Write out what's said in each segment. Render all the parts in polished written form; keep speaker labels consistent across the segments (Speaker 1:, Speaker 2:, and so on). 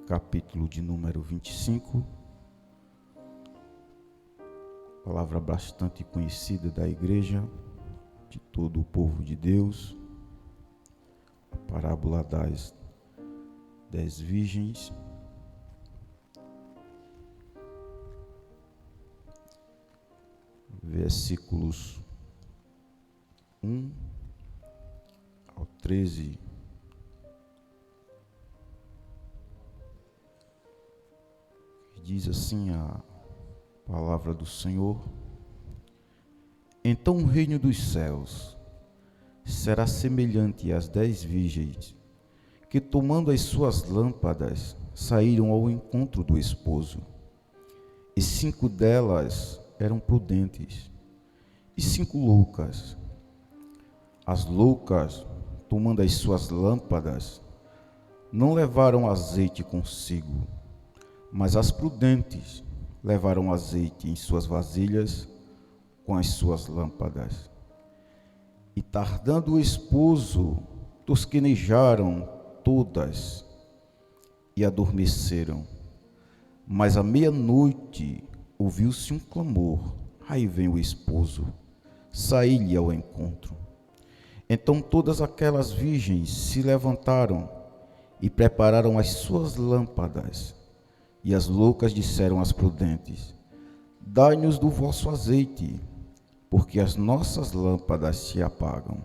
Speaker 1: capítulo de número 25, palavra bastante conhecida da igreja, de todo o povo de Deus, a parábola das 10 virgens. Versículos 1 ao 13. Diz assim a palavra do Senhor: Então o reino dos céus será semelhante às 10 virgens que, tomando as suas lâmpadas, saíram ao encontro do esposo. E 5 delas eram prudentes, e 5 loucas. As loucas, tomando as suas lâmpadas, não levaram azeite consigo, mas as prudentes levaram azeite em suas vasilhas com as suas lâmpadas. E tardando o esposo, tosquenejaram todas e adormeceram. Mas à meia-noite ouviu-se um clamor: aí vem o esposo, saí-lhe ao encontro. Então todas aquelas virgens se levantaram e prepararam as suas lâmpadas. E as loucas disseram às prudentes: dai-nos do vosso azeite, porque as nossas lâmpadas se apagam.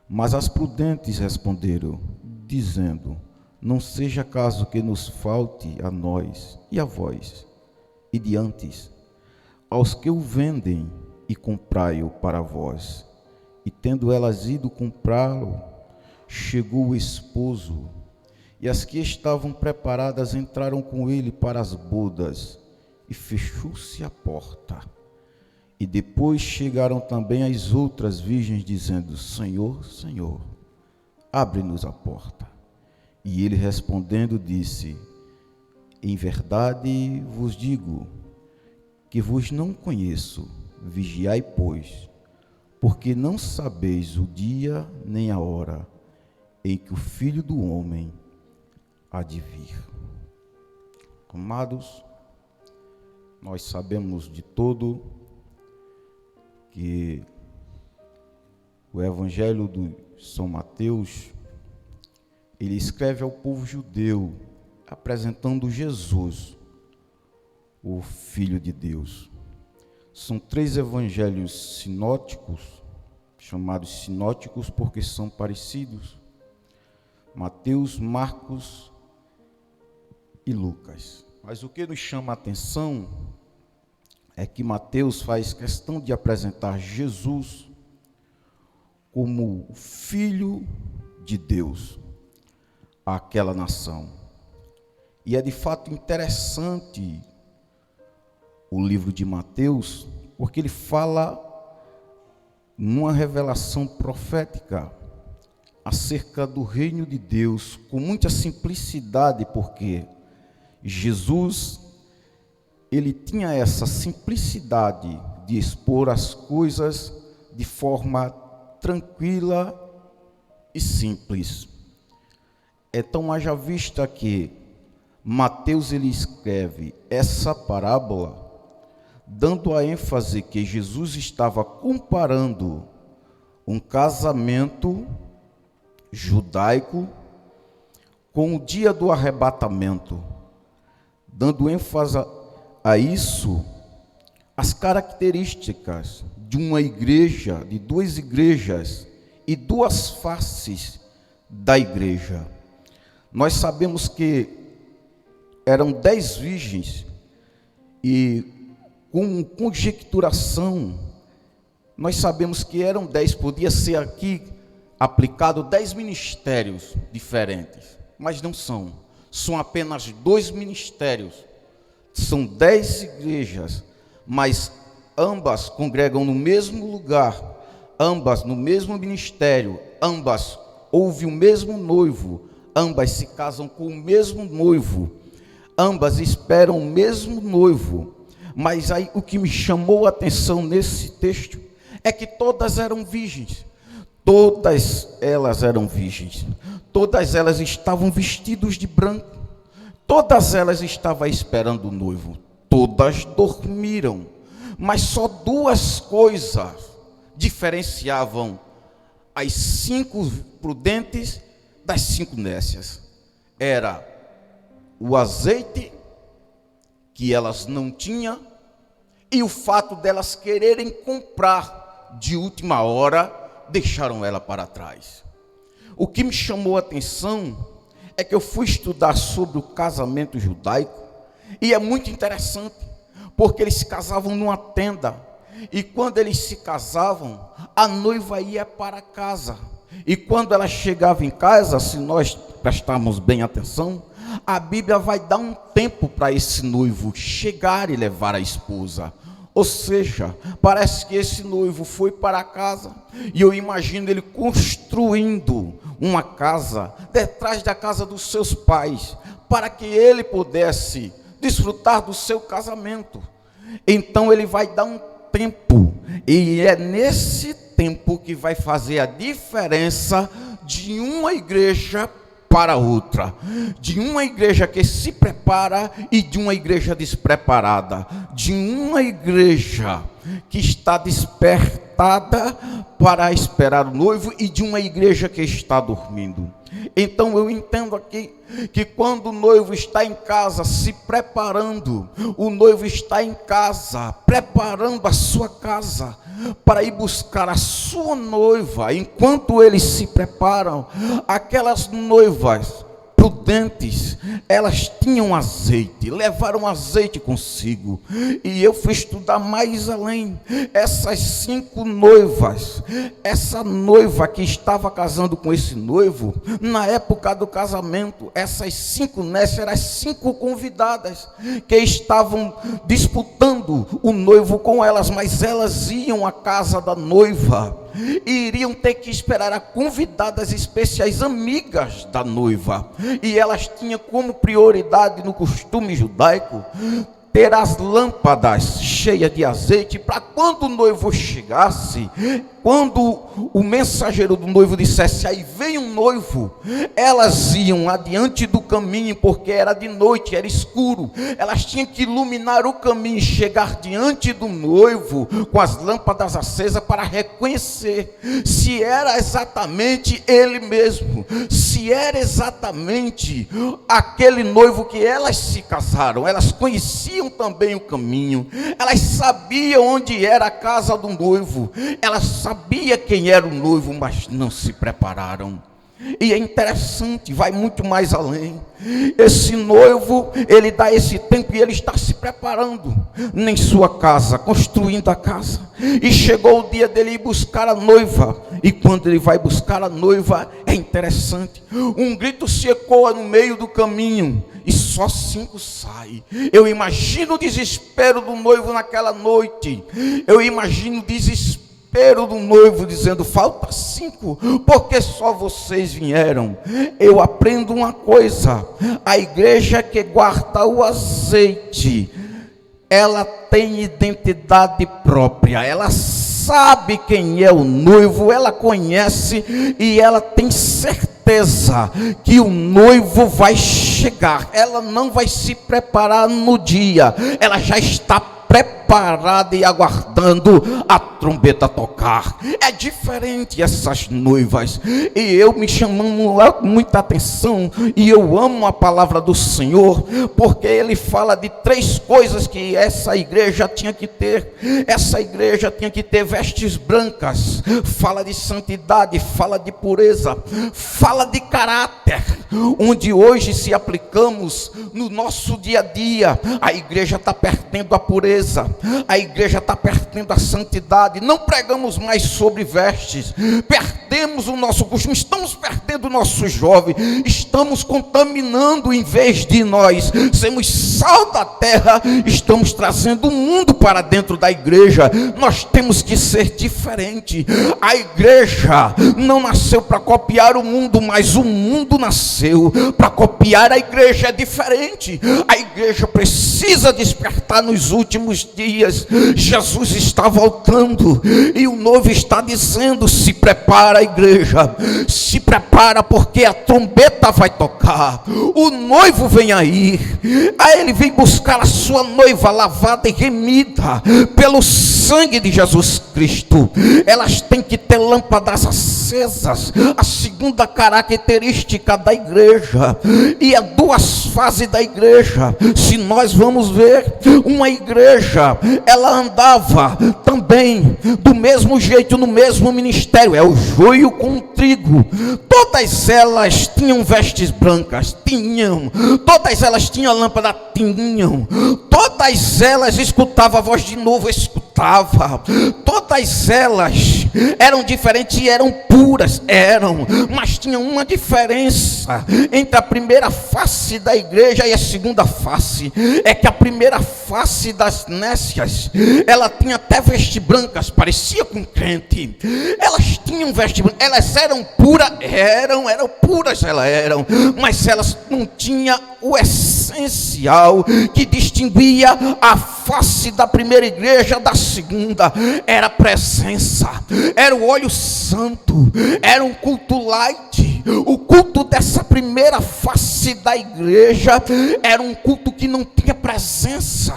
Speaker 1: Mas as prudentes responderam, dizendo: não seja caso que nos falte a nós e a vós, e de antes, aos que o vendem, e comprai-o para vós. E tendo elas ido comprá-lo, chegou o esposo, e as que estavam preparadas entraram com ele para as bodas, e fechou-se a porta. E depois chegaram também as outras virgens, dizendo: Senhor, Senhor, abre-nos a porta. E ele respondendo disse: em verdade vos digo que vos não conheço. Vigiai, pois, porque não sabeis o dia nem a hora em que o Filho do Homem há de vir. Amados, nós sabemos de todo que o Evangelho de São Mateus, ele escreve ao povo judeu, apresentando Jesus, o Filho de Deus. São 3 evangelhos sinóticos, chamados sinóticos porque são parecidos: Mateus, Marcos e Lucas. Mas o que nos chama a atenção é que Mateus faz questão de apresentar Jesus como o Filho de Deus àquela nação. E é de fato interessante o livro de Mateus, porque ele fala numa revelação profética acerca do reino de Deus com muita simplicidade, porque Jesus, ele tinha essa simplicidade de expor as coisas de forma tranquila e simples. Então, haja vista que Mateus ele escreve essa parábola dando a ênfase que Jesus estava comparando um casamento judaico com o dia do arrebatamento, dando ênfase a isso, as características de uma igreja, de 2 igrejas e 2 faces da igreja. Nós sabemos que eram 10 virgens e com conjecturação, nós sabemos que eram 10, podia ser aqui aplicado 10 ministérios diferentes, mas não são. São apenas 2 ministérios. São 10 igrejas, mas ambas congregam no mesmo lugar, ambas no mesmo ministério, ambas ouvem o mesmo noivo, ambas se casam com o mesmo noivo, ambas esperam o mesmo noivo. Mas aí o que me chamou a atenção nesse texto é que todas eram virgens. Todas elas eram virgens. Todas elas estavam vestidas de branco. Todas elas estavam esperando o noivo, todas dormiram, mas só duas coisas diferenciavam as 5 prudentes das 5 nécias. Era o azeite, que elas não tinham, e o fato delas quererem comprar de última hora, deixaram ela para trás. O que me chamou a atenção é que eu fui estudar sobre o casamento judaico, e é muito interessante, porque eles se casavam numa tenda, e quando eles se casavam, a noiva ia para casa, e quando ela chegava em casa, se nós prestarmos bem atenção, a Bíblia vai dar um tempo para esse noivo chegar e levar a esposa. Ou seja, parece que esse noivo foi para casa, e eu imagino ele construindo uma casa detrás da casa dos seus pais, para que ele pudesse desfrutar do seu casamento. Então ele vai dar um tempo, e é nesse tempo que vai fazer a diferença de uma igreja para outra, de uma igreja que se prepara e de uma igreja despreparada, de uma igreja que está despertada para esperar o noivo e de uma igreja que está dormindo. Então eu entendo aqui que quando o noivo está em casa se preparando, o noivo está em casa preparando a sua casa para ir buscar a sua noiva. Enquanto eles se preparam, aquelas noivas prudentes, elas tinham azeite, levaram azeite consigo. E eu fui estudar mais além. Essas 5 noivas, essa noiva que estava casando com esse noivo, na época do casamento, essas 5 nécias eram as 5 convidadas que estavam disputando o noivo com elas, mas elas iam à casa da noiva e iriam ter que esperar a convidadas especiais, amigas da noiva, e elas tinham como prioridade no costume judaico ter as lâmpadas cheias de azeite, para quando o noivo chegasse, quando o mensageiro do noivo dissesse, aí vem um noivo, elas iam adiante do caminho, porque era de noite, era escuro, elas tinham que iluminar o caminho, chegar diante do noivo, com as lâmpadas acesas, para reconhecer se era exatamente ele mesmo, se era exatamente aquele noivo que elas se casaram. Elas conheciam também o caminho, elas sabiam onde era a casa do noivo, elas sabiam quem era o noivo, mas não se prepararam. E é interessante, vai muito mais além. Esse noivo, ele dá esse tempo e ele está se preparando em sua casa, construindo a casa. E chegou o dia dele ir buscar a noiva. E quando ele vai buscar a noiva, é interessante. Um grito se ecoa no meio do caminho e só 5 saem. Eu imagino o desespero do noivo naquela noite. Eu imagino o desespero do noivo dizendo, falta 5, porque só vocês vieram. Eu aprendo uma coisa, a igreja que guarda o azeite, ela tem identidade própria, ela sabe quem é o noivo, ela conhece e ela tem certeza que o noivo vai chegar. Ela não vai se preparar no dia, ela já está preparada e aguardando a trombeta tocar. É diferente essas noivas, e eu me chamando muita atenção, e eu amo a palavra do Senhor, porque ele fala de 3 coisas que essa igreja tinha que ter. Essa igreja tinha que ter vestes brancas, fala de santidade, fala de pureza, fala de caráter, onde hoje se aplicamos no nosso dia a dia. A igreja está perdendo a pureza, a igreja está perdendo a santidade. Não pregamos mais sobre vestes, perdemos o nosso costume, estamos perdendo o nosso jovem, estamos contaminando. Em vez de nós sermos sal da terra, estamos trazendo o mundo para dentro da igreja. Nós temos que ser diferente. A igreja não nasceu para copiar o mundo, mas o mundo nasceu para copiar a igreja. É diferente. A igreja precisa despertar nos últimos dias. dias, Jesus está voltando e o noivo está dizendo: se prepara, igreja, se prepara, porque a trombeta vai tocar, o noivo vem aí. Aí ele vem buscar a sua noiva lavada e remida pelo sangue de Jesus Cristo. Elas têm que ter lâmpadas acesas, a segunda característica da igreja. E há duas fases da igreja. Se nós vamos ver, uma igreja, ela andava também do mesmo jeito, no mesmo ministério, é o joio com o trigo. Todas elas tinham vestes brancas, tinham. Todas elas tinham lâmpada, tinham. Todas elas escutavam a voz de novo, escutava. Todas elas eram diferentes e eram puras, eram, mas tinha uma diferença entre a primeira face da igreja e a segunda face. É que a primeira face das nécias, ela tinha até vestes brancas, parecia com crente. Elas tinham vestes brancas, elas eram puras, eram puras, elas eram, mas elas não tinham o essencial que distinguia a face da primeira igreja da segunda. Era a presença, era o óleo santo, era um culto light. O culto dessa primeira face da igreja era um culto que não tinha presença.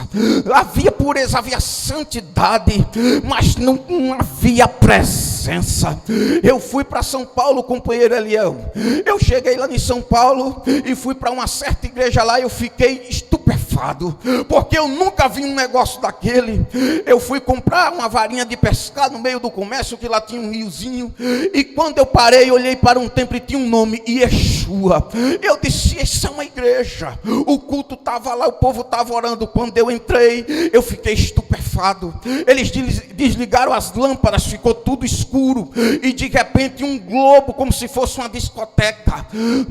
Speaker 1: Havia pureza, havia santidade, mas não havia presença. Eu fui para São Paulo, companheiro Eliel. Eu cheguei lá em São Paulo e fui para uma certa igreja lá. Eu fiquei estupefado, porque eu nunca vi um negócio daquele. Eu fui comprar uma varinha de pescar no meio do comércio, que lá tinha um riozinho, e quando eu parei, olhei para um templo e tinha um nome, Yeshua. Eu disse: isso é uma igreja. O culto estava lá, o povo estava orando. Quando eu entrei, eu fiquei estupefado. Eles desligaram as lâmpadas, ficou tudo escuro, e de repente um globo, como se fosse uma discoteca,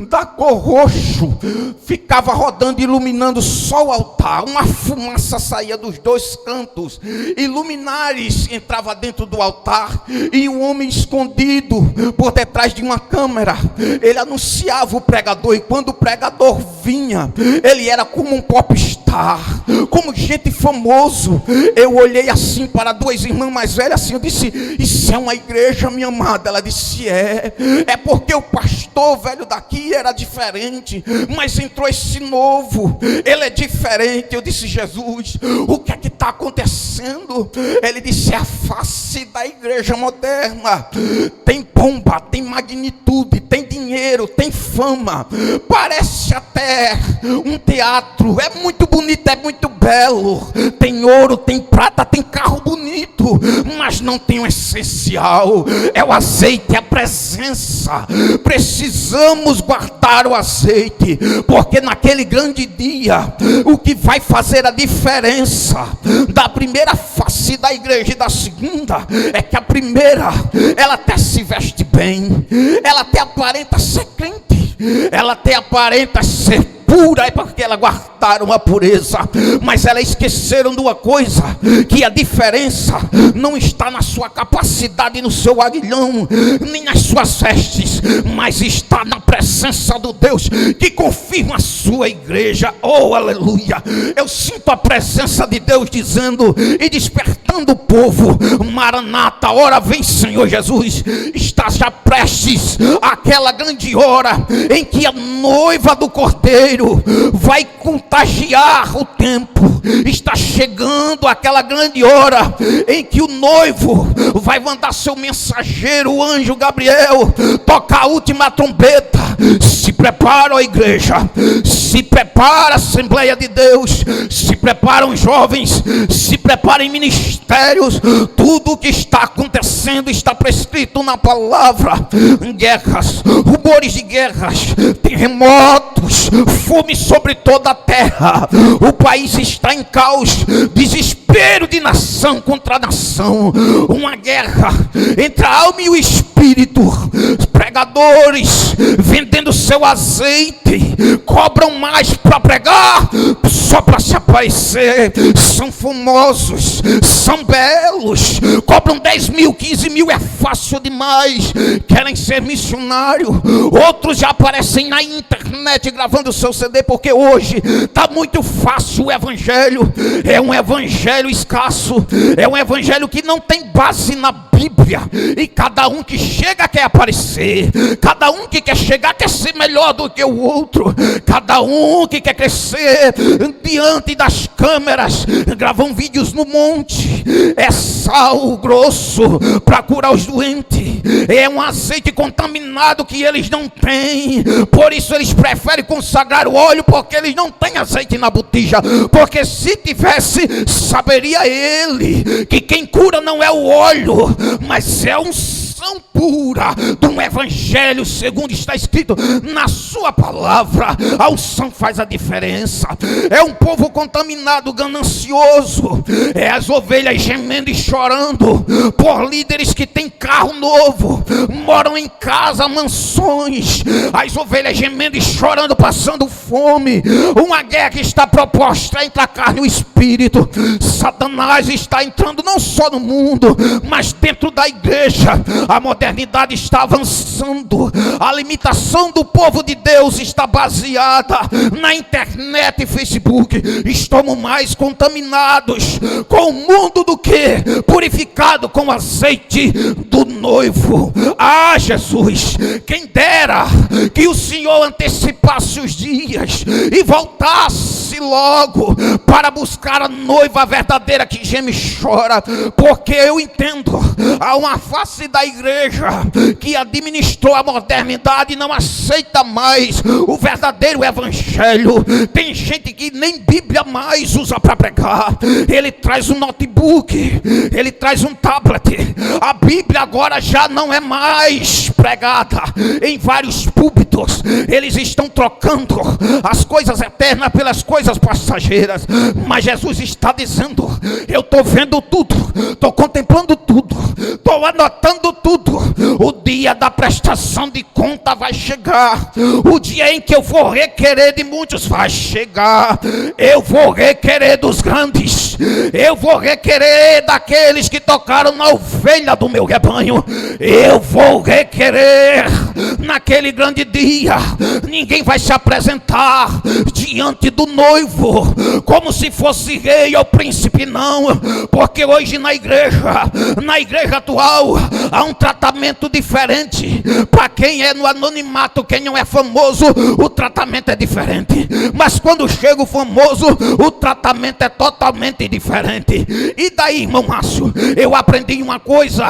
Speaker 1: da cor roxo, ficava rodando, iluminando só o altar. Uma fumaça saía dos dois cantos, e luminares entrava dentro do altar, e um homem escondido por detrás de uma câmera, ele anunciava o pregador. E quando o pregador vinha, ele era como um popstar, como gente famoso. Eu olhei assim para duas irmãs mais velhas, assim, eu disse: isso é uma igreja, minha amada? Ela disse: é porque o pastor velho daqui era diferente, mas entrou esse novo, ele é diferente. Eu disse: Jesus, o que é que está acontecendo? Ele disse: é a face da igreja moderna. Tem pompa, tem magnitude, tem dinheiro, tem fama, parece até um teatro, é muito bonito, é muito belo, tem ouro, tem prata, tem carro bonito, mas não tem o essencial, é o azeite, é a presença. Precisamos guardar o azeite, porque naquele grande dia, o que vai fazer a diferença da primeira face da igreja e da segunda, é que a primeira, ela até se veste bem, ela até aparenta ser crente, ela até aparenta ser pura, é porque ela guardaram a pureza, mas elas esqueceram de uma coisa, que a diferença não está na sua capacidade, no seu aguilhão, nem nas suas vestes, mas está na presença do Deus que confirma a sua igreja. Oh, aleluia! Eu sinto a presença de Deus dizendo e despertando o povo: Maranata, ora vem, Senhor Jesus. Está já prestes aquela grande hora em que a noiva do Cordeiro vai contagiar o tempo. Está chegando aquela grande hora em que o noivo vai mandar seu mensageiro, o anjo Gabriel, tocar a última trombeta. Se prepara, ó igreja, se prepara, Assembleia de Deus, se preparam jovens, se preparem ministérios. Tudo o que está acontecendo está prescrito na palavra: guerras, rumores de guerras, terremotos, fome sobre toda a terra. O país está em caos, desespero de nação contra nação, uma guerra entre a alma e o espírito. Pregadores vendendo seu azeite, cobram mais para pregar só para se aparecer, são famosos, são belos, cobram 10 mil, 15 mil, é fácil demais, querem ser missionário. Outros já aparecem na internet gravando seu CD, porque hoje está muito fácil. O evangelho é um evangelho escasso, é um evangelho que não tem base na Bíblia, e cada um que chega quer aparecer, cada um que quer chegar quer ser melhor do que o outro, cada um que quer crescer diante das câmeras, gravam vídeos no monte. É sal grosso para curar os doentes, é um azeite contaminado que eles não têm, por isso eles preferem consagrar o óleo, porque eles não têm azeite na botija, porque se tivesse, saberia ele que quem cura não é o óleo, mas é unção pura de um evangelho, segundo está escrito na sua palavra. A unção faz a diferença. É um povo contaminado, ganancioso, é as ovelhas gemendo e chorando por líderes que têm carro novo, moram em casa, mansões, as ovelhas gemendo e chorando, passando fome. Uma guerra que está proposta entre a carne e o espírito. Satanás está entrando não só no mundo, mas dentro da igreja. A modernidade está avançando, a limitação do povo de Deus está baseada na internet e Facebook. Estamos mais contaminados com o mundo do que purificado com o azeite do noivo. Ah, Jesus, quem dera que o Senhor antecipasse os dias e voltasse logo para buscar a noiva verdadeira que geme e chora, porque eu entendo, há uma face da igreja que administrou a modernidade e não aceita mais o verdadeiro evangelho. Tem gente que nem Bíblia mais usa para pregar, ele traz um notebook, ele traz um tablet. A Bíblia agora já não é mais pregada em vários púlpitos, eles estão trocando as coisas eternas pelas coisas passageiras. Mas Jesus está dizendo: eu estou vendo tudo, estou contemplando tudo, estou anotando tudo. O dia da prestação de conta vai chegar, o dia em que eu vou requerer de muitos vai chegar. Eu vou requerer dos grandes, eu vou requerer daqueles que tocaram na ovelha do meu rebanho, eu vou requerer naquele grande dia. Ninguém vai se apresentar diante do noivo como se fosse rei ou príncipe, não, porque hoje na igreja atual há um tratamento diferente. Para quem é no anonimato, quem não é famoso, o tratamento é diferente, mas quando chega o famoso, o tratamento é totalmente diferente. E daí, irmão Márcio, eu aprendi uma coisa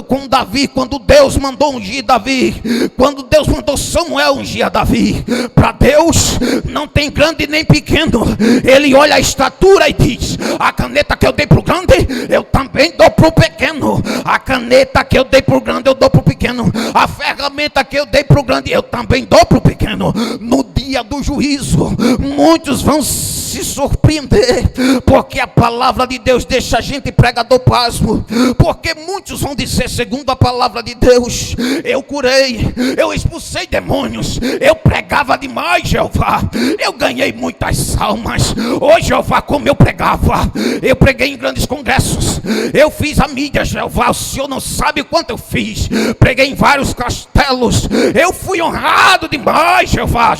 Speaker 1: com Davi, quando Deus mandou ungir Davi, quando Deus mandou Samuel ungir a Davi. Para Deus não tem grande nem pequeno, ele olha a estatura e diz: a caneta que eu dei para o grande, eu também dou para o pequeno. A caneta que eu dei para o grande, eu dou para o pequeno. A ferramenta que eu dei para o grande, eu também dou para o pequeno. No dia do juízo, muitos vão se surpreender, porque a palavra de Deus deixa a gente pregador pasmo, porque muitos vão dizer, segundo a palavra de Deus: eu curei, eu expulsei demônios, eu pregava demais, Jeová, eu ganhei muitas almas. Ô Jeová, como eu pregava, eu preguei em grandes congressos, eu fiz a mídia, Jeová, o Senhor não sabe o quanto eu fiz, preguei em vários castelos, eu fui honrado demais, Jeová,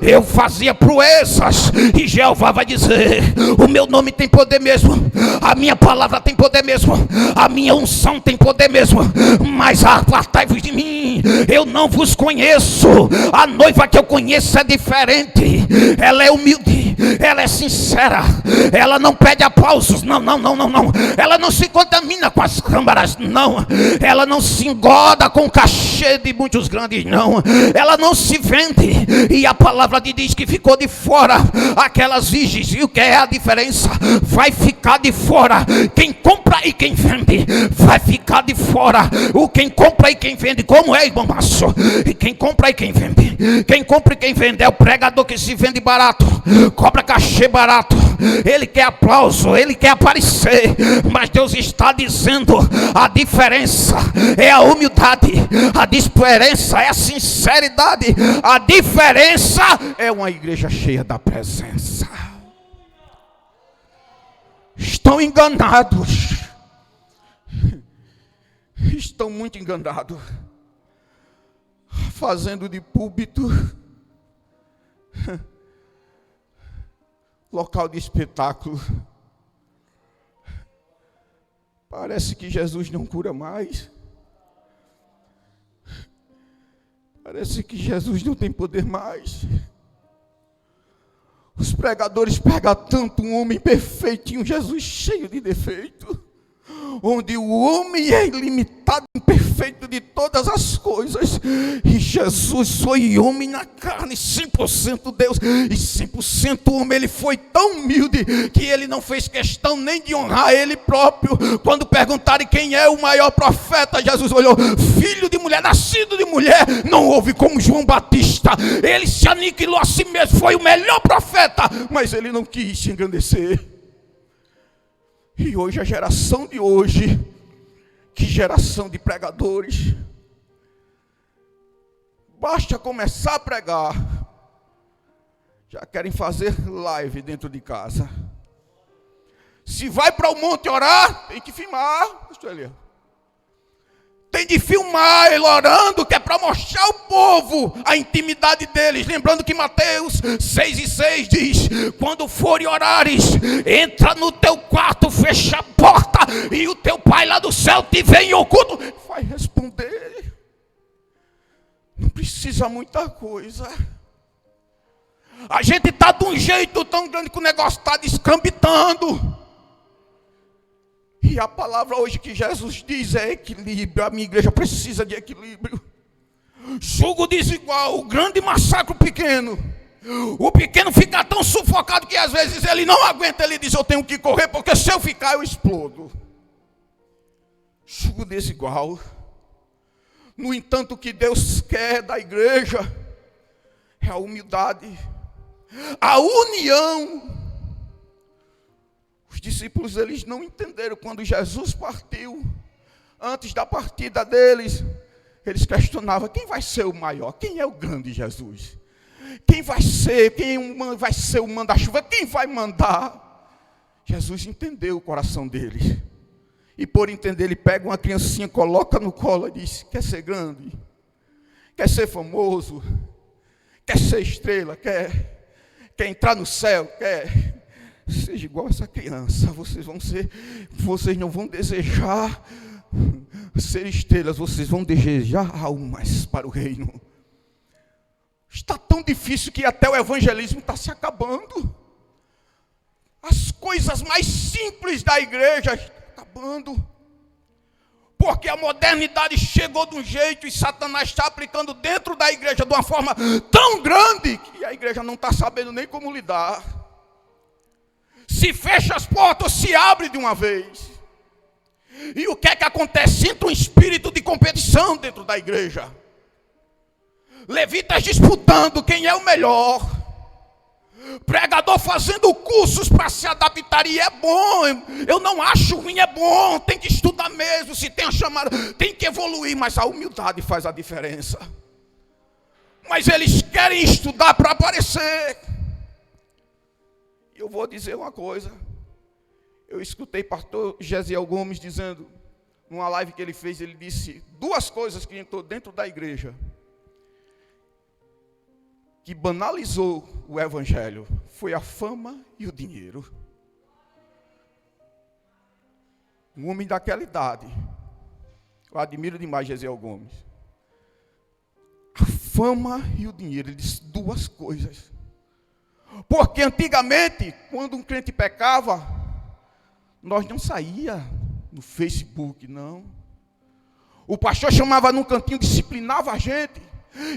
Speaker 1: eu fazia proezas. E Jeová vai dizer: o meu nome tem poder mesmo, a minha palavra tem poder mesmo, a minha unção tem poder mesmo, mas apartai-vos de mim, eu não vos conheço. A noiva que eu conheço é diferente, ela é humilde, ela é sincera, ela não pede aplausos, não, ela não se contamina com as câmaras, não, ela não se engoda com o cachê de muitos grandes, não, ela não se vende. E a palavra de diz que ficou de fora aquelas virgens. E o que é a diferença? Vai ficar de fora quem compra e quem vende, vai ficar de fora o quem compra e quem vende. Como é, irmão Márcio? E quem compra e quem vende, quem compra e quem vende é o pregador que se vende barato, cobra cachê barato, ele quer aplauso, ele quer aparecer. Mas Deus está dizendo: a diferença é a humildade, a diferença é a sinceridade, a diferença é uma igreja cheia da presença. estão enganados. Estão muito enganados. Fazendo de púlpito local de espetáculo. Parece que Jesus não cura mais. Parece que Jesus não tem poder mais. Os pregadores pegam tanto um homem perfeito e um Jesus cheio de defeito, onde o homem é ilimitado, imperfeito de todas as coisas, e Jesus foi homem na carne, 100% Deus e 100% homem. Ele foi tão humilde que ele não fez questão nem de honrar ele próprio. Quando perguntarem quem é o maior profeta, Jesus olhou: filho de mulher, nascido de mulher, não houve como João Batista. Ele se aniquilou a si mesmo, foi o melhor profeta, mas ele não quis se engrandecer. E hoje, a geração de hoje, que geração de pregadores, basta começar a pregar, já querem fazer live dentro de casa. Se vai para o monte orar, tem que filmar. Tem de filmar ele orando, que é para mostrar ao povo a intimidade deles. Lembrando que Mateus 6:6 diz: quando forem orares, entra no teu quarto, fecha a porta, e o teu pai lá do céu te vê em oculto, vai responder. Não precisa muita coisa. A gente está de um jeito tão grande que o negócio está descambitando. E a palavra hoje que Jesus diz é equilíbrio. A minha igreja precisa de equilíbrio. Jugo desigual, o grande massacre o pequeno. O pequeno fica tão sufocado que às vezes ele não aguenta. Ele diz: eu tenho que correr, porque se eu ficar eu explodo. Jugo desigual. No entanto, o que Deus quer da igreja é a humildade, a união. Os discípulos, eles não entenderam quando Jesus partiu. Antes da partida deles, eles questionavam: quem vai ser o maior? Quem é o grande Jesus? Quem vai ser o manda-chuva? Quem vai mandar? Jesus entendeu o coração deles. E por entender, ele pega uma criancinha, coloca no colo e diz: quer ser grande? Quer ser famoso? Quer ser estrela? Quer entrar no céu? Quer? Seja igual essa criança. Vocês não vão desejar ser estrelas, vocês vão desejar almas para o reino. Está tão difícil que até o evangelismo está se acabando. As coisas mais simples da igreja estão acabando. Porque a modernidade chegou de um jeito e Satanás está aplicando dentro da igreja de uma forma tão grande que a igreja não está sabendo nem como lidar. Se fecha as portas, se abre de uma vez. E o que é que acontece? Entra um espírito de competição dentro da igreja. Levitas disputando quem é o melhor. Pregador fazendo cursos para se adaptar, e é bom. Eu não acho ruim, é bom. Tem que estudar mesmo, se tem a chamada, tem que evoluir, mas a humildade faz a diferença. Mas eles querem estudar para aparecer. Eu vou dizer uma coisa. Eu escutei pastor Gesiel Gomes dizendo, numa live que ele fez, ele disse 2 coisas que entrou dentro da igreja, que banalizou o evangelho: foi a fama e o dinheiro. Um homem daquela idade, eu admiro demais Gesiel Gomes. A fama e o dinheiro, ele disse 2 coisas. Porque antigamente, quando um crente pecava, nós não saía no Facebook, não. O pastor chamava num cantinho, disciplinava a gente,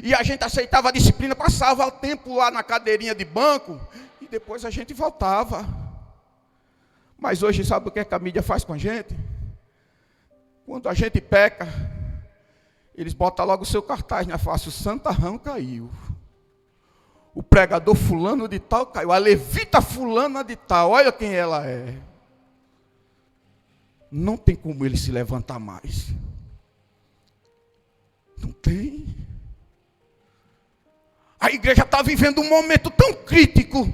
Speaker 1: e a gente aceitava a disciplina, passava o tempo lá na cadeirinha de banco, e depois a gente voltava. Mas hoje, sabe o que a mídia faz com a gente? Quando a gente peca, eles botam logo o seu cartaz na face: o santarrão caiu. O pregador fulano de tal caiu. A levita fulana de tal, olha quem ela é. Não tem como ele se levantar mais. Não tem. A igreja está vivendo um momento tão crítico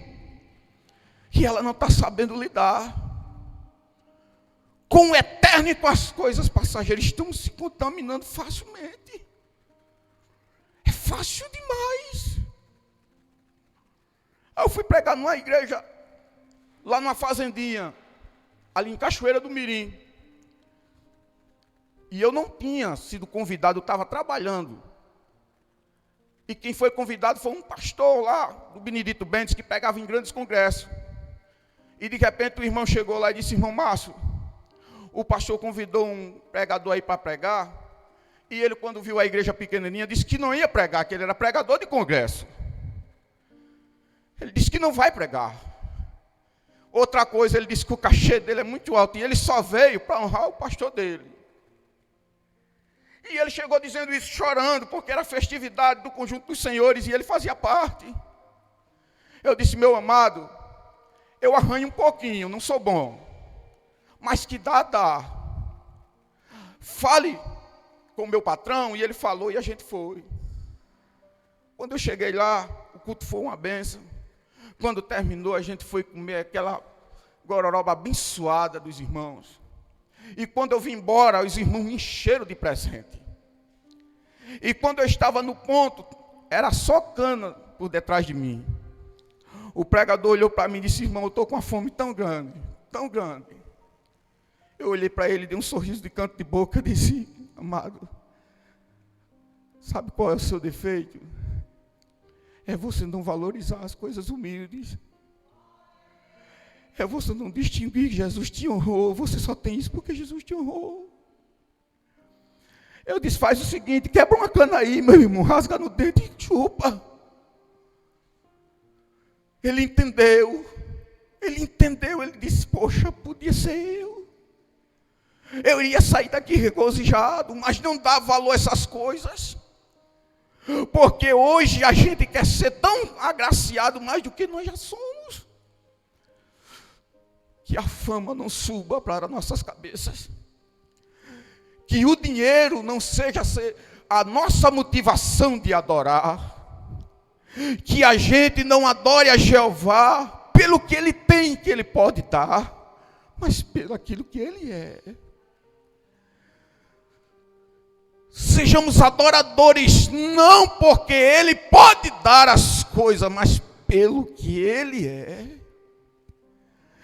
Speaker 1: que ela não está sabendo lidar. com o eterno e com as coisas passageiras. Estamos se contaminando facilmente. É fácil demais. Eu fui pregar numa igreja, lá numa fazendinha, ali em Cachoeira do Mirim. E eu não tinha sido convidado, eu estava trabalhando. E quem foi convidado foi um pastor lá, do Benedito Bentes, que pregava em grandes congressos. E de repente o irmão chegou lá e disse: irmão Márcio, o pastor convidou um pregador aí para pregar. E ele, quando viu a igreja pequenininha, disse que não ia pregar, que ele era pregador de congresso. Ele disse que não vai pregar. Outra coisa, ele disse que o cachê dele é muito alto. E ele só veio para honrar o pastor dele. E ele chegou dizendo isso, chorando, porque era a festividade do conjunto dos senhores e ele fazia parte. Eu disse: meu amado, eu arranho um pouquinho, não sou bom. Mas que dá. Fale com o meu patrão. E ele falou e a gente foi. Quando eu cheguei lá, o culto foi uma bênção. Quando terminou, a gente foi comer aquela gororoba abençoada dos irmãos. E quando eu vim embora, os irmãos me encheram de presente. E quando eu estava no ponto, era só cana por detrás de mim. O pregador olhou para mim e disse: irmão, eu estou com uma fome tão grande, tão grande. Eu olhei para ele, dei um sorriso de canto de boca e disse: amado, sabe qual é o seu defeito? É você não valorizar as coisas humildes. É você não distinguir que Jesus te honrou. Você só tem isso porque Jesus te honrou. Eu disse: faz o seguinte, quebra uma cana aí, meu irmão, rasga no dedo e chupa. Ele entendeu, ele disse: poxa, podia ser eu. Eu iria sair daqui regozijado, mas não dá valor a essas coisas. Porque hoje a gente quer ser tão agraciado mais do que nós já somos. Que a fama não suba para nossas cabeças. Que o dinheiro não seja a nossa motivação de adorar. Que a gente não adore a Jeová pelo que Ele tem, que Ele pode dar, mas pelo aquilo que Ele é. Sejamos adoradores, não porque Ele pode dar as coisas, mas pelo que Ele é.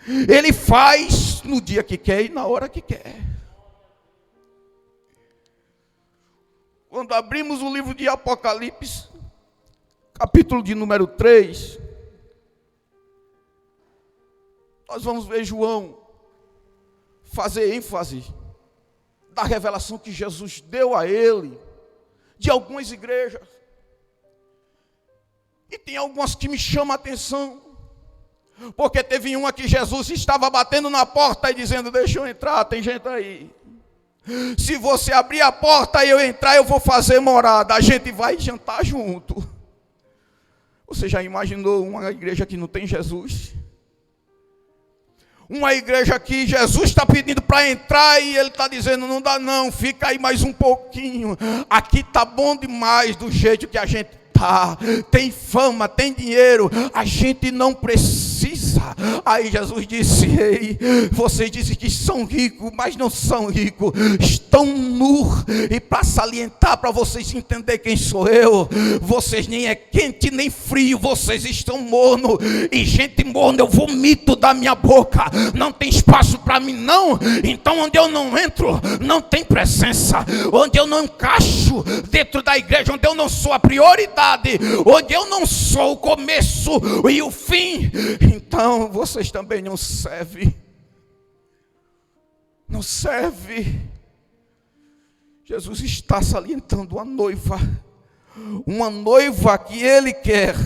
Speaker 1: Ele faz no dia que quer e na hora que quer. Quando abrimos o livro de Apocalipse, capítulo de número 3, nós vamos ver João fazer ênfase da revelação que Jesus deu a ele, de algumas igrejas. E tem algumas que me chamam a atenção, porque teve uma que Jesus estava batendo na porta e dizendo: deixa eu entrar, tem gente aí. Se você abrir a porta e eu entrar, eu vou fazer morada, a gente vai jantar junto. Você já imaginou uma igreja que não tem Jesus? Uma igreja que Jesus está pedindo para entrar e ele está dizendo: não dá não, fica aí mais um pouquinho. Aqui está bom demais do jeito que a gente está. Tem fama, tem dinheiro, a gente não precisa. Aí Jesus disse: ei, vocês dizem que são ricos, mas não são ricos, estão nus. E para salientar, para vocês entenderem quem sou eu, vocês nem é quente nem frio, vocês estão morno. E gente morna eu vomito da minha boca. Não tem espaço para mim não. Então onde eu não entro, não tem presença. Onde eu não encaixo dentro da igreja, onde eu não sou a prioridade, onde eu não sou o começo e o fim, então vocês também não servem. Não serve. Jesus está salientando uma noiva que Ele quer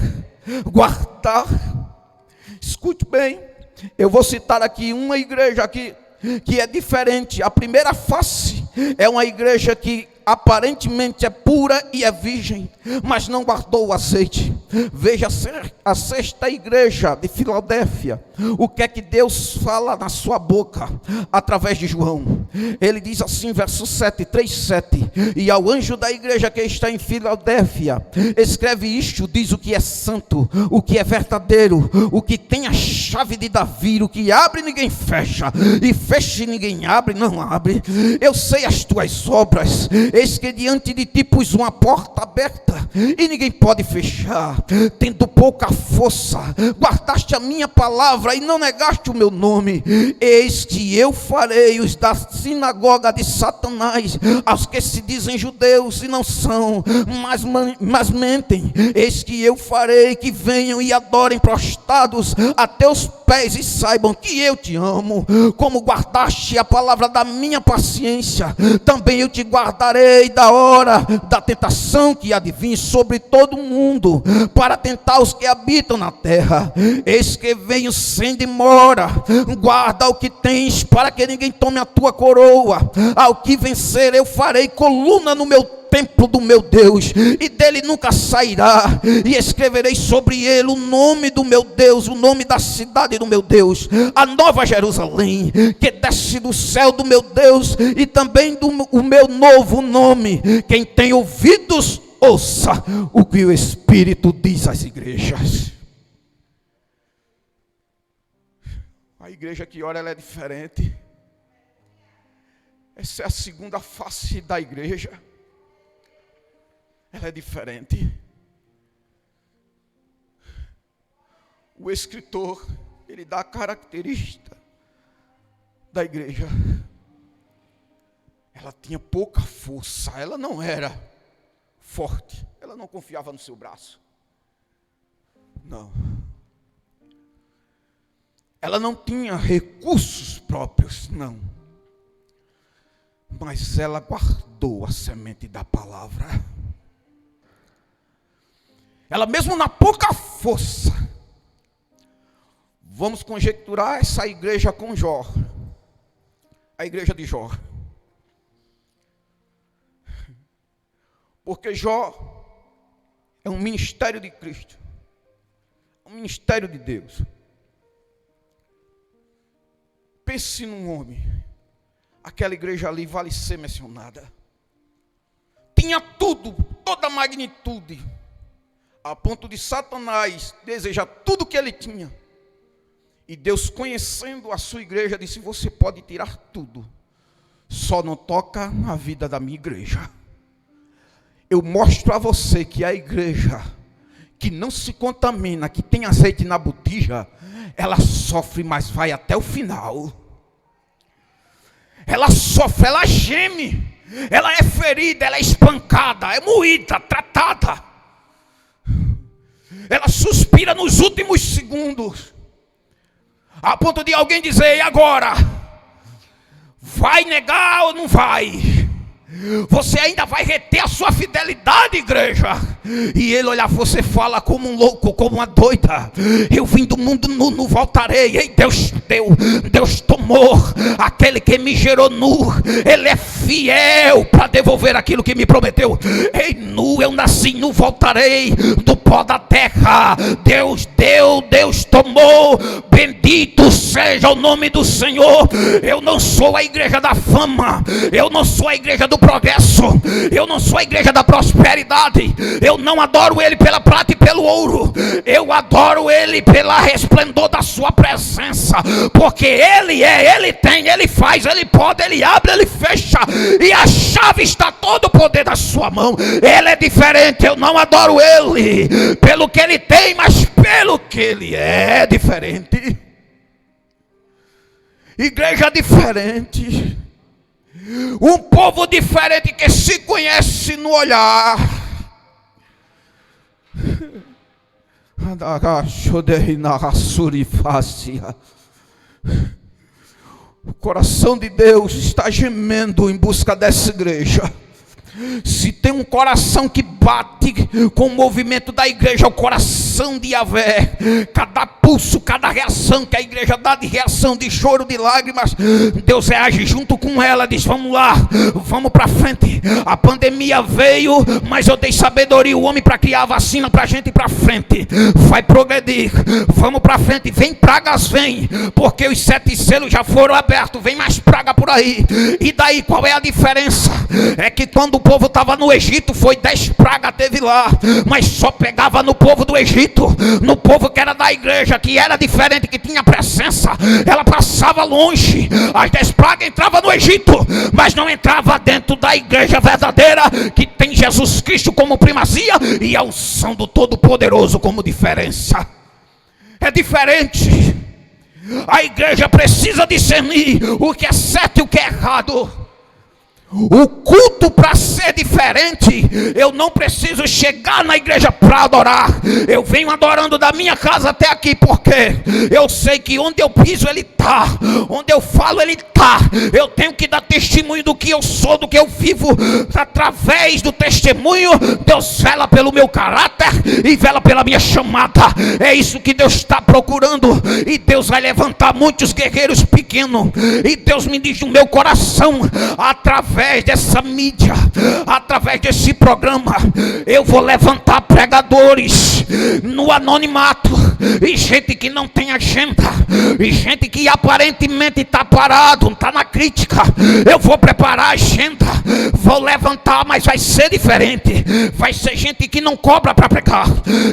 Speaker 1: guardar. Escute bem, eu vou citar aqui uma igreja que é diferente. A primeira face é uma igreja que aparentemente é pura e é virgem, mas não guardou o azeite. Veja a sexta igreja de Filadélfia. O que é que Deus fala na sua boca através de João? Ele diz assim, verso 7, 3:7: e ao anjo da igreja que está em Filadélfia, escreve isto, diz o que é santo, o que é verdadeiro, o que tem a chave de Davi, o que abre ninguém fecha, e fecha e ninguém abre, não abre. Eu sei as tuas obras, eis que diante de ti pus uma porta aberta, e ninguém pode fechar. Tendo pouca força, guardaste a minha palavra e não negaste o meu nome. Eis que eu farei os da sinagoga de Satanás, aos que se dizem judeus e não são, mas mentem. Eis que eu farei que venham e adorem prostrados a teus pés e saibam que eu te amo. Como guardaste a palavra da minha paciência, também eu te guardarei da hora da tentação que há de vir sobre todo mundo, para tentar os que habitam na terra. Eis que venho sem demora. Guarda o que tens, para que ninguém tome a tua coroa. Ao que vencer eu farei coluna no meu templo do meu Deus, e dele nunca sairá, e escreverei sobre ele o nome do meu Deus, o nome da cidade do meu Deus, a nova Jerusalém, que desce do céu do meu Deus, e também o meu novo nome. Quem tem ouvidos, ouça o que o Espírito diz às igrejas. A igreja que ora, ela é diferente. Essa é a segunda face da igreja. Ela é diferente. O escritor, ele dá a característica da igreja. Ela tinha pouca força, ela não era forte, ela não confiava no seu braço. Não. Ela não tinha recursos próprios, não. Mas ela guardou a semente da palavra. Ela mesmo na pouca força. Vamos conjecturar essa igreja com Jó. A igreja de Jó. Porque Jó é um ministério de Cristo. Um ministério de Deus. Pense num homem. Aquela igreja ali vale ser mencionada. Tinha tudo, toda a magnitude, a ponto de Satanás desejar tudo que ele tinha. E Deus, conhecendo a sua igreja, disse: você pode tirar tudo, só não toca na vida da minha igreja. Eu mostro a você que a igreja que não se contamina, que tem azeite na botija, ela sofre, mas vai até o final. Ela sofre, ela geme, ela é ferida, ela é espancada, é moída, tratada. Ela suspira nos últimos segundos, a ponto de alguém dizer: e agora? Vai negar ou não vai? Você ainda vai reter a sua fidelidade, igreja? E ele olhar, você fala como um louco, como uma doida. Eu vim do mundo nu, não voltarei. Ei, Deus tomou aquele que me gerou nu. Ele é fiel para devolver aquilo que me prometeu. Ei, nu eu nasci, nu voltarei. Do pó da terra Deus deu, Deus tomou. Bendito seja o nome do Senhor. Eu não sou a igreja da fama, eu não sou a igreja do progresso, eu não sou a igreja da prosperidade. Eu não adoro ele pela prata e pelo ouro, eu adoro ele pela resplendor da sua presença, porque ele é, ele tem, ele faz, ele pode, ele abre, ele fecha, e a chave está todo o poder da sua mão. Ele é diferente. Eu não adoro ele pelo que ele tem, mas pelo que ele é diferente. Igreja diferente, um povo diferente que se conhece no olhar. O coração de Deus está gemendo em busca dessa igreja. Se tem um coração que bate com o movimento da igreja, é o coração de Yahvé. Cada
Speaker 2: expulso cada reação que a igreja dá, de reação, de choro, de lágrimas. Deus reage junto com ela, diz: vamos lá, vamos para frente. A pandemia veio, mas eu dei sabedoria ao homem para criar a vacina para a gente ir para frente. Vai progredir, vamos para frente. Vem pragas, vem, porque os 7 selos já foram abertos, vem mais praga por aí. E daí qual é a diferença? É que quando o povo estava no Egito, foi 10 pragas, teve lá, mas só pegava no povo do Egito. No povo que era da igreja, que era diferente, que tinha presença, ela passava longe. As 10 pragas entravam no Egito, mas não entrava dentro da igreja verdadeira, que tem Jesus Cristo como primazia e a unção do Todo-Poderoso como diferença. É diferente. A igreja precisa discernir o que é certo e o que é errado. O culto, para ser diferente, eu não preciso chegar na igreja para adorar. Eu venho adorando da minha casa até aqui, porque eu sei que onde eu piso Ele está, onde eu falo Ele está. Eu tenho que dar testemunho do que eu sou, do que eu vivo. Através do testemunho, Deus vela pelo meu caráter e vela pela minha chamada. É isso que Deus está procurando. E Deus vai levantar muitos guerreiros pequenos. E Deus me diz no meu coração, através dessa mídia, através desse programa, eu vou levantar pregadores no anonimato, e gente que não tem agenda, e gente que aparentemente está parado, está na crítica. Eu vou preparar a agenda, vou levantar, mas vai ser diferente. Vai ser gente que não cobra para pregar,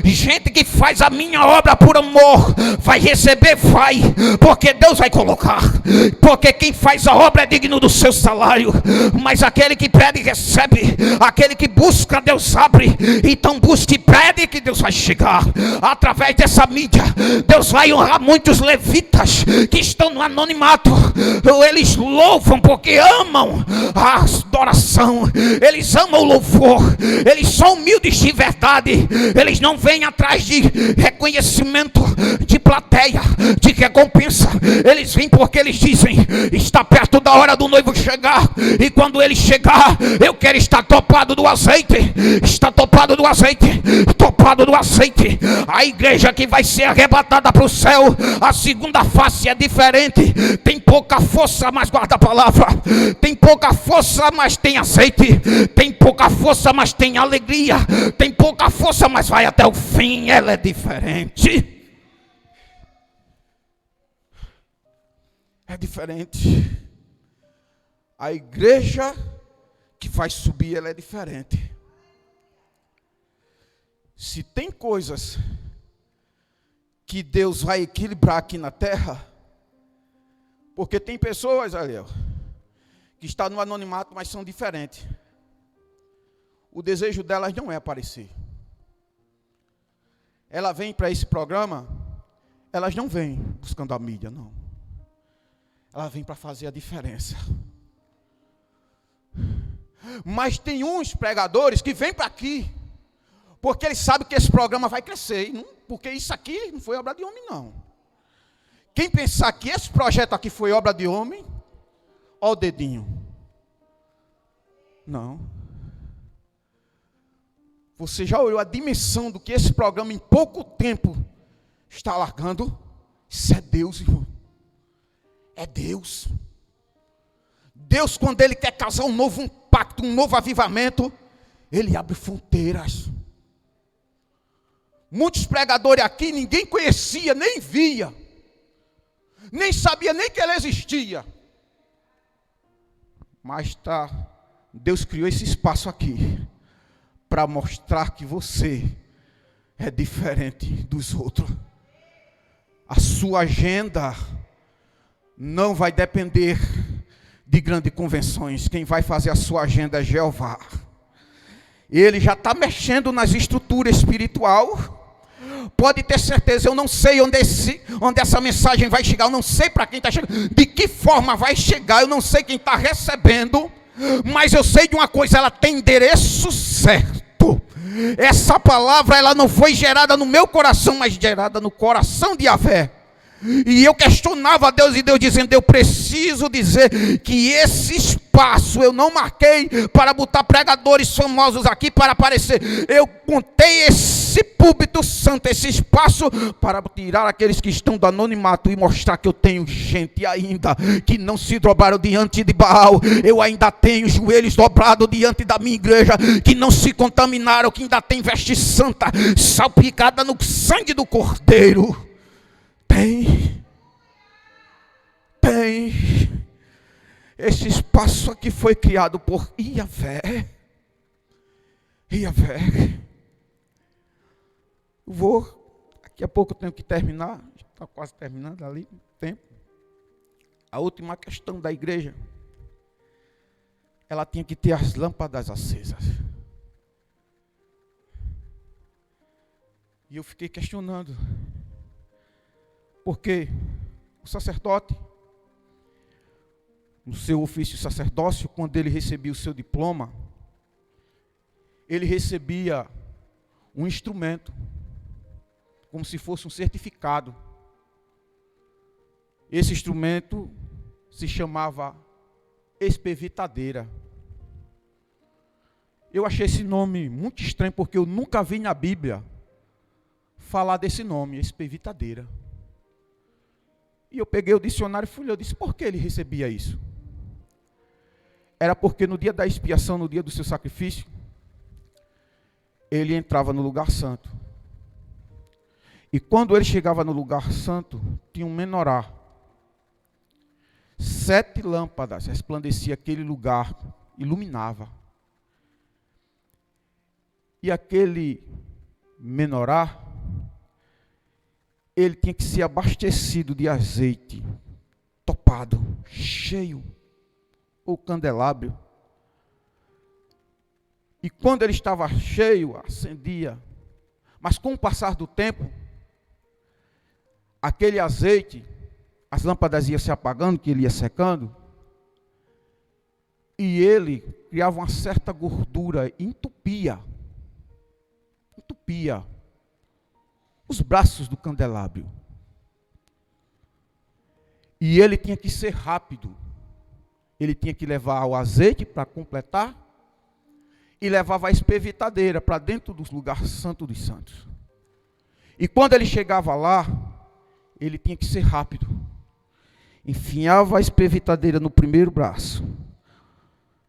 Speaker 2: gente que faz a minha obra por amor. Vai receber, vai, porque Deus vai colocar, porque quem faz a obra é digno do seu salário. Mas aquele que pede, recebe. Aquele que busca, Deus abre. Então busque e pede, que Deus vai chegar. Através dessa mídia, Deus vai honrar muitos levitas que estão no anonimato. Eles louvam porque amam a adoração, eles amam o louvor, eles são humildes de verdade. Eles não vêm atrás de reconhecimento, de plateia, de recompensa. Eles vêm porque eles dizem: está perto da hora do noivo chegar, e quando ele chegar, eu quero estar topado do azeite. Está topado do azeite, topado do azeite. A igreja que vai ser arrebatada para o céu, a segunda face é diferente. Tem pouca força, mas guarda a palavra. Tem pouca força, mas tem azeite. Tem pouca força, mas tem alegria. Tem pouca força, mas vai até o fim. Ela é diferente. É diferente. A igreja que vai subir, ela é diferente. Se tem coisas que Deus vai equilibrar aqui na terra, porque tem pessoas, Ariel, que estão no anonimato, mas são diferentes. O desejo delas não é aparecer. Ela vem para esse programa, elas não vêm buscando a mídia, não. Ela vem para fazer a diferença. Mas tem uns pregadores que vêm para aqui, porque eles sabem que esse programa vai crescer. Porque isso aqui não foi obra de homem, não. Quem pensar que esse projeto aqui foi obra de homem, ó o dedinho. Não. Você já olhou a dimensão do que esse programa em pouco tempo está alargando? Isso é Deus, irmão. É Deus. Deus, quando Ele quer causar um novo pacto, um novo avivamento, Ele abre fronteiras. Muitos pregadores aqui, ninguém conhecia, nem via, nem sabia nem que ele existia. Mas Deus criou esse espaço aqui, para mostrar que você é diferente dos outros. A sua agenda não vai depender de grandes convenções. Quem vai fazer a sua agenda é Jeová. Ele já está mexendo nas estruturas espirituais. Pode ter certeza, eu não sei onde essa mensagem vai chegar. Eu não sei para quem está chegando, de que forma vai chegar. Eu não sei quem está recebendo. Mas eu sei de uma coisa, ela tem endereço certo. Essa palavra, ela não foi gerada no meu coração, mas gerada no coração de Yahvé. E eu questionava a Deus, e Deus dizendo: eu preciso dizer que esse espaço eu não marquei para botar pregadores famosos aqui para aparecer. Eu montei esse púlpito santo, esse espaço, para tirar aqueles que estão do anonimato e mostrar que eu tenho gente ainda que não se dobraram diante de Baal. Eu ainda tenho joelhos dobrados diante da minha igreja, que não se contaminaram, que ainda tem veste santa salpicada no sangue do Cordeiro. Tem. Esse espaço aqui foi criado por Iavé. Daqui a pouco eu tenho que terminar. Está quase terminando ali o tempo. A última questão da igreja. Ela tinha que ter as lâmpadas acesas. E eu fiquei questionando. Porque o sacerdote, no seu ofício sacerdócio, quando ele recebia o seu diploma, ele recebia um instrumento, como se fosse um certificado. Esse instrumento se chamava espevitadeira. Eu achei esse nome muito estranho, porque eu nunca vi na Bíblia falar desse nome, espevitadeira. E eu peguei o dicionário e fui ler, eu disse: por que ele recebia isso? Era porque no dia da expiação, no dia do seu sacrifício, ele entrava no lugar santo. E quando ele chegava no lugar santo, tinha um menorá. 7 lâmpadas resplandecia aquele lugar, iluminava. E aquele menorá, ele tinha que ser abastecido de azeite, topado, cheio, ou candelabro. E quando ele estava cheio, acendia. Mas com o passar do tempo, aquele azeite, as lâmpadas iam se apagando, que ele ia secando, e ele criava uma certa gordura, entupia os braços do candelabro. E ele tinha que ser rápido. Ele tinha que levar o azeite para completar e levava a espevitadeira para dentro do lugar santo dos santos. E quando ele chegava lá, ele tinha que ser rápido. Enfiava a espevitadeira no primeiro braço.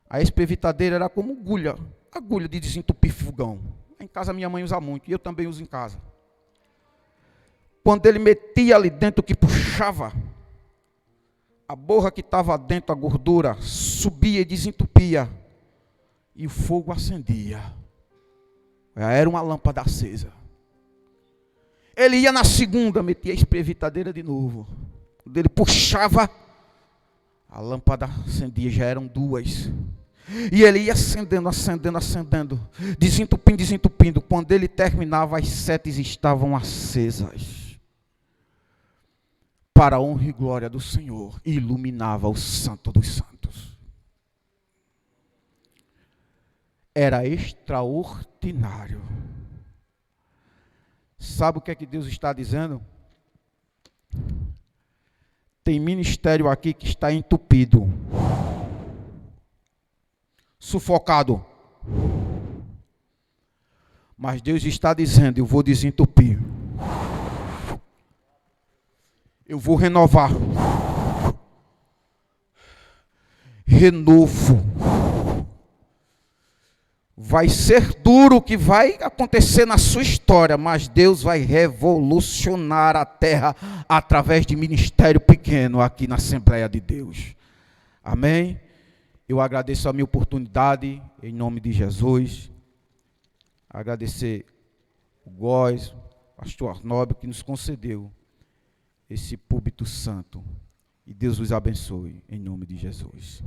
Speaker 2: A espevitadeira era como agulha de desentupir fogão. Em casa minha mãe usa muito, e eu também uso em casa. Quando ele metia ali dentro, que puxava, a borra que estava dentro, a gordura, subia e desentupia. E o fogo acendia. Era uma lâmpada acesa. Ele ia na segunda, metia a espevitadeira de novo. Quando ele puxava, a lâmpada acendia, já eram 2. E ele ia acendendo, desentupindo. Quando ele terminava, as 7 estavam acesas. Para a honra e glória do Senhor, e iluminava o Santo dos Santos. Era extraordinário. Sabe o que é que Deus está dizendo? Tem ministério aqui que está entupido, sufocado. Mas Deus está dizendo: eu vou desentupir. Eu vou renovar. Renovo. Vai ser duro o que vai acontecer na sua história, mas Deus vai revolucionar a terra através de ministério pequeno aqui na Assembleia de Deus. Amém? Eu agradeço a minha oportunidade, em nome de Jesus. Agradecer o Góis, o pastor Arnóbio, que nos concedeu esse púlpito santo. E Deus os abençoe, em nome de Jesus.